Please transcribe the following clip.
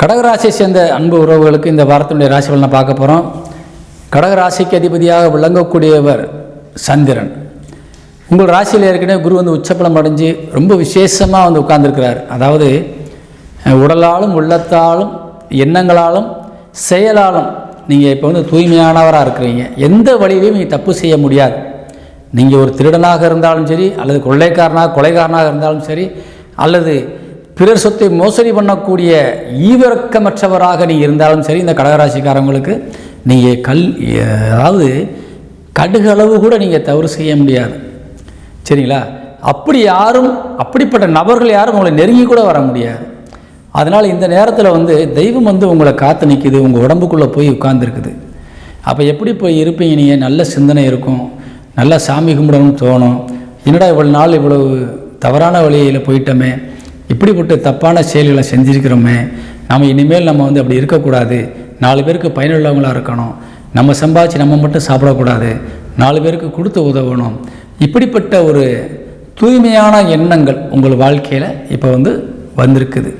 கடகராசியை சேர்ந்த அன்பு உறவுகளுக்கு இந்த வாரத்தினுடைய ராசி பலனை பார்க்க போகிறோம். கடகராசிக்கு அதிபதியாக விளங்கக்கூடியவர் சந்திரன். உங்கள் ராசியில் ஏற்கனவே குரு வந்து உச்சப்பலம் அடைஞ்சு ரொம்ப விசேஷமாக வந்து உட்கார்ந்துருக்கிறார். அதாவது உடலாலும் உள்ளத்தாலும் எண்ணங்களாலும் செயலாலும் நீங்கள் இப்போ வந்து தூய்மையானவராக இருக்கிறீங்க. எந்த வழியிலையும் நீங்கள் தப்பு செய்ய முடியாது. நீங்கள் ஒரு திருடனாக இருந்தாலும் சரி, அல்லது கொலைகாரனாக இருந்தாலும் சரி, அல்லது பிறர் சொத்தை மோசடி பண்ணக்கூடிய ஈவிரக்கமற்றவராக நீங்கள் இருந்தாலும் சரி, இந்த கடகராசிக்காரங்களுக்கு நீங்கள் அதாவது கடுகளவு கூட நீங்கள் தவறு செய்ய முடியாது. சரிங்களா? அப்படிப்பட்ட நபர்கள் யாரும் உங்களை நெருங்கி கூட வர முடியாது. அதனால் இந்த நேரத்தில் வந்து தெய்வம் வந்து உங்களை காத்து நிற்குது, உங்கள் உடம்புக்குள்ளே போய் உட்கார்ந்துருக்குது. அப்போ எப்படி போய் இருப்பீங்க? நீங்கள் நல்ல சிந்தனை இருக்கும், நல்லா சாமி கும்பிடணும்னு தோணும். என்னடா இவ்வளோ நாள் இவ்வளவு தவறான வழியில் போயிட்டோமே, இப்படிப்பட்ட தப்பான செயல்களை செஞ்சுருக்கிறோமே, நம்ம இனிமேல் நம்ம வந்து அப்படி இருக்கக்கூடாது, 4 பேருக்கு பயனுள்ளவங்களாக இருக்கணும், நம்ம சம்பாதிச்சு நம்ம மட்டும் சாப்பிடக்கூடாது, 4 பேருக்கு கொடுத்து உதவணும். இப்படிப்பட்ட ஒரு தூய்மையான எண்ணங்கள் உங்கள் வாழ்க்கையில் இப்போ வந்து வந்திருக்குது.